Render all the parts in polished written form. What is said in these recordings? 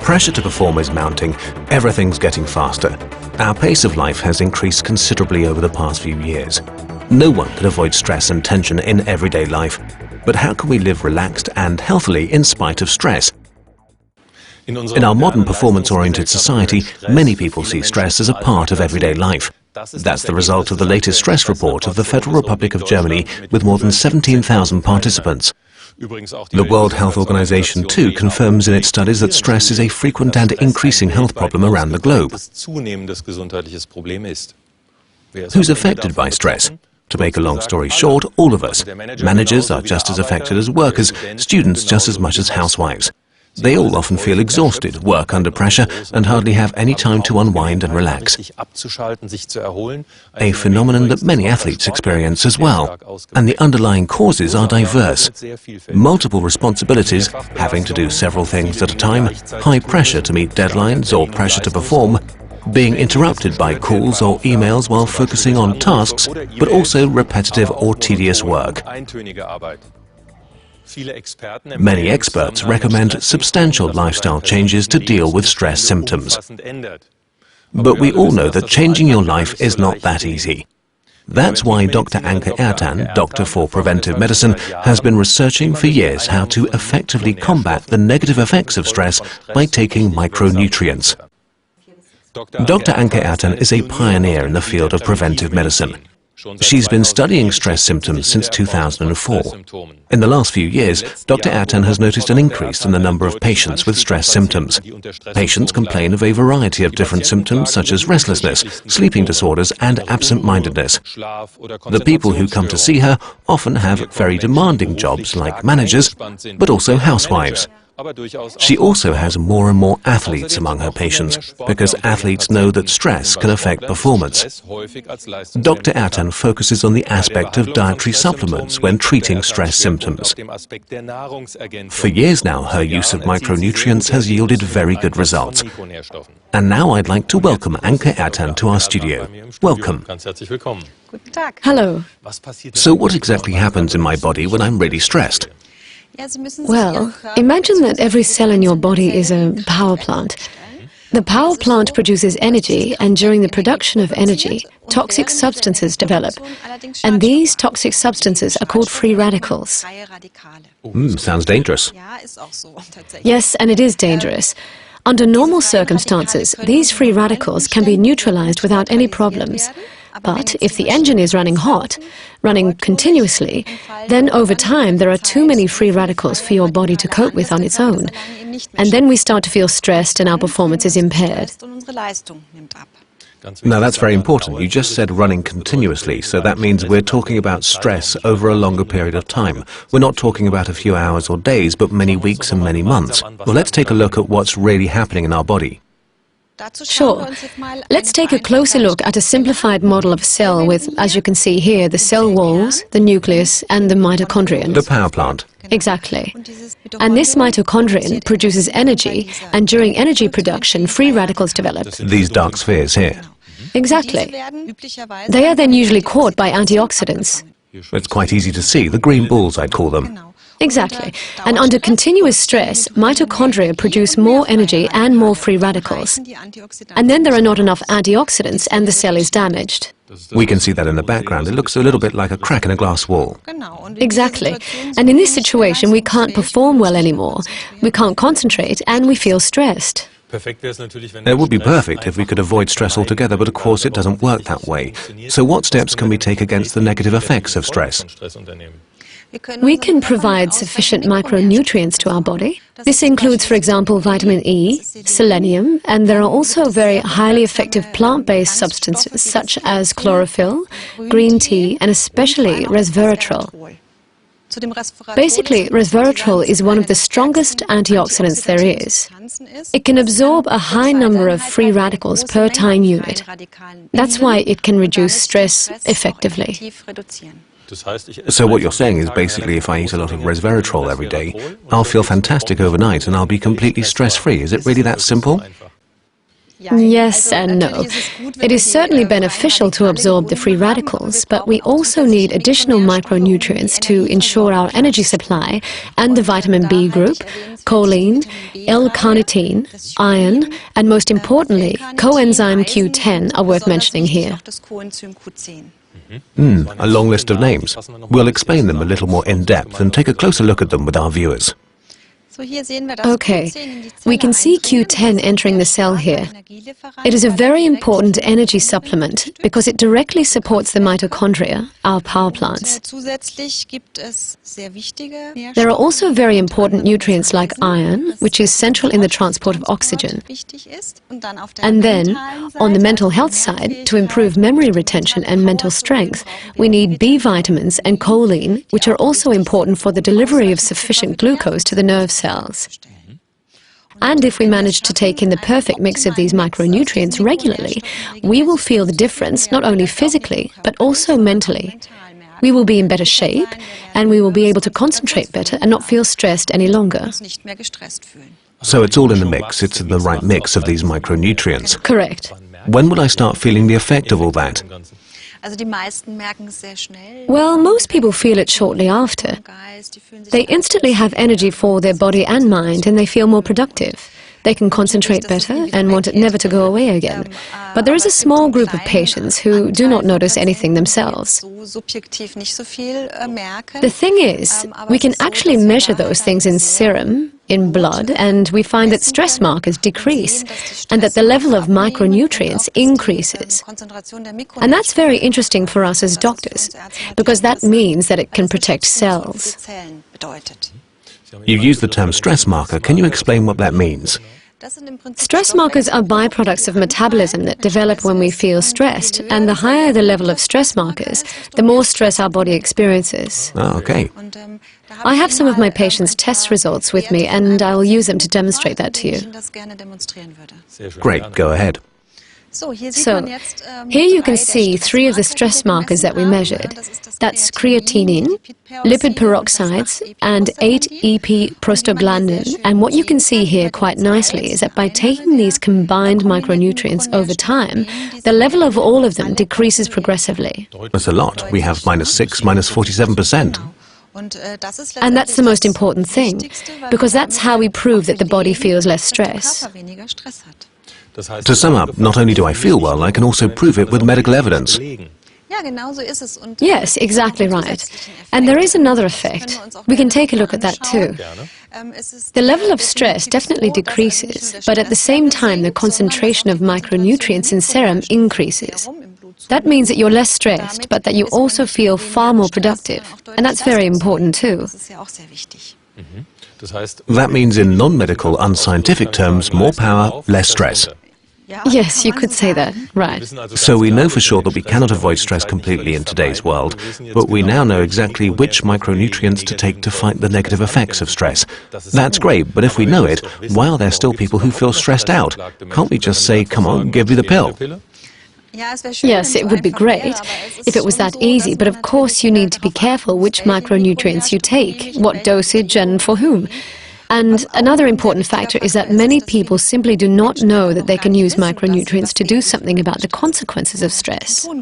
pressure to perform is mounting, everything's getting faster. Our pace of life has increased considerably over the past few years. No one can avoid stress and tension in everyday life. But how can we live relaxed and healthily in spite of stress? In our modern performance-oriented society, many people see stress as a part of everyday life. That's the result of the latest stress report of the Federal Republic of Germany with more than 17,000 participants. The World Health Organization too confirms in its studies that stress is a frequent and increasing health problem around the globe. Who's affected by stress? To make a long story short, all of us. Managers are just as affected as workers, students just as much as housewives. They all often feel exhausted, work under pressure, and hardly have any time to unwind and relax. A phenomenon that many athletes experience as well. And the underlying causes are diverse. Multiple responsibilities, having to do several things at a time, high pressure to meet deadlines or pressure to perform, being interrupted by calls or emails while focusing on tasks, but also repetitive or tedious work. Many experts recommend substantial lifestyle changes to deal with stress symptoms. But we all know that changing your life is not that easy. That's why Dr. Anke Ertan, Doctor for Preventive Medicine, has been researching for years how to effectively combat the negative effects of stress by taking micronutrients. Dr. Anke Ertan is a pioneer in the field of preventive medicine. She's been studying stress symptoms since 2004. In the last few years, Dr. Ertan has noticed an increase in the number of patients with stress symptoms. Patients complain of a variety of different symptoms such as restlessness, sleeping disorders and absent-mindedness. The people who come to see her often have very demanding jobs like managers, but also housewives. She also has more and more athletes among her patients, because athletes know that stress can affect performance. Dr. Ertan focuses on the aspect of dietary supplements when treating stress symptoms. For years now, her use of micronutrients has yielded very good results. And now I'd like to welcome Anke Ertan to our studio. Welcome. Hello. So what exactly happens in my body when I'm really stressed? Well, imagine that every cell in your body is a power plant. The power plant produces energy, and during the production of energy, toxic substances develop. And these toxic substances are called free radicals. Sounds dangerous. Yes, and it is dangerous. Under normal circumstances, these free radicals can be neutralized without any problems. But if the engine is running hot, running continuously, then over time there are too many free radicals for your body to cope with on its own. And then we start to feel stressed and our performance is impaired. Now that's very important. You just said running continuously, so that means we're talking about stress over a longer period of time. We're not talking about a few hours or days, but many weeks and many months. Well, let's take a look at what's really happening in our body. Sure. Let's take a closer look at a simplified model of a cell with, as you can see here, the cell walls, the nucleus and the mitochondrion. The power plant. Exactly. And this mitochondrion produces energy, and during energy production, free radicals develop. These dark spheres here. Exactly. They are then usually caught by antioxidants. It's quite easy to see. The green balls, I'd call them. Exactly. And under continuous stress, mitochondria produce more energy and more free radicals. And then there are not enough antioxidants and the cell is damaged. We can see that in the background. It looks a little bit like a crack in a glass wall. Exactly. And in this situation, we can't perform well anymore. We can't concentrate and we feel stressed. It would be perfect if we could avoid stress altogether, but of course it doesn't work that way. So what steps can we take against the negative effects of stress? We can provide sufficient micronutrients to our body. This includes, for example, vitamin E, selenium, and there are also very highly effective plant-based substances such as chlorophyll, green tea, and especially resveratrol. Basically, resveratrol is one of the strongest antioxidants there is. It can absorb a high number of free radicals per time unit. That's why it can reduce stress effectively. So what you're saying is basically if I eat a lot of resveratrol every day, I'll feel fantastic overnight and I'll be completely stress-free. Is it really that simple? Yes and no. It is certainly beneficial to absorb the free radicals, but we also need additional micronutrients to ensure our energy supply, and the vitamin B group, choline, L-carnitine, iron, and most importantly, coenzyme Q10 are worth mentioning here. A long list of names. We'll explain them a little more in depth and take a closer look at them with our viewers. Okay, we can see Q10 entering the cell here. It is a very important energy supplement because it directly supports the mitochondria, our power plants. There are also very important nutrients like iron, which is central in the transport of oxygen. And then, on the mental health side, to improve memory retention and mental strength, we need B vitamins and choline, which are also important for the delivery of sufficient glucose to the nerve cells. And if we manage to take in the perfect mix of these micronutrients regularly, we will feel the difference not only physically, but also mentally. We will be in better shape, and we will be able to concentrate better and not feel stressed any longer. So it's all in the mix, it's in the right mix of these micronutrients. Correct. When will I start feeling the effect of all that? Well, most people feel it shortly after. They instantly have energy for their body and mind, and they feel more productive. They can concentrate better and want it never to go away again. But there is a small group of patients who do not notice anything themselves. The thing is, we can actually measure those things in serum, in blood, and we find that stress markers decrease and that the level of micronutrients increases. And that's very interesting for us as doctors, because that means that it can protect cells. You use the term stress marker. Can you explain what that means? Stress markers are byproducts of metabolism that develop when we feel stressed, and the higher the level of stress markers, the more stress our body experiences. Oh, okay. I have some of my patients' test results with me, and I'll use them to demonstrate that to you. Great, go ahead. So, here you can see 3 of the stress markers that we measured. That's creatinine, lipid peroxides, and 8-EP-prostaglandin. And what you can see here quite nicely is that by taking these combined micronutrients over time, the level of all of them decreases progressively. That's a lot. We have -6, -47%. And that's the most important thing, because that's how we prove that the body feels less stress. To sum up, not only do I feel well, I can also prove it with medical evidence. Yes, exactly right. And there is another effect. We can take a look at that too. The level of stress definitely decreases, but at the same time the concentration of micronutrients in serum increases. That means that you're less stressed, but that you also feel far more productive. And that's very important too. That means in non-medical, unscientific terms, more power, less stress. Yes, you could say that, right. So we know for sure that we cannot avoid stress completely in today's world, but we now know exactly which micronutrients to take to fight the negative effects of stress. That's great, but if we know it, why are there still people who feel stressed out? Can't we just say, come on, give me the pill? Yes, it would be great if it was that easy, but of course you need to be careful which micronutrients you take, what dosage and for whom. And another important factor is that many people simply do not know that they can use micronutrients to do something about the consequences of stress. Well,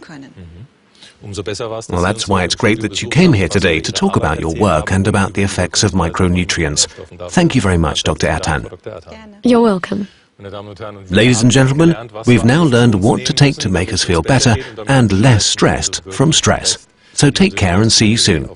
that's why it's great that you came here today to talk about your work and about the effects of micronutrients. Thank you very much, Dr. Ertan. You're welcome. Ladies and gentlemen, we've now learned what to take to make us feel better and less stressed from stress. So take care and see you soon.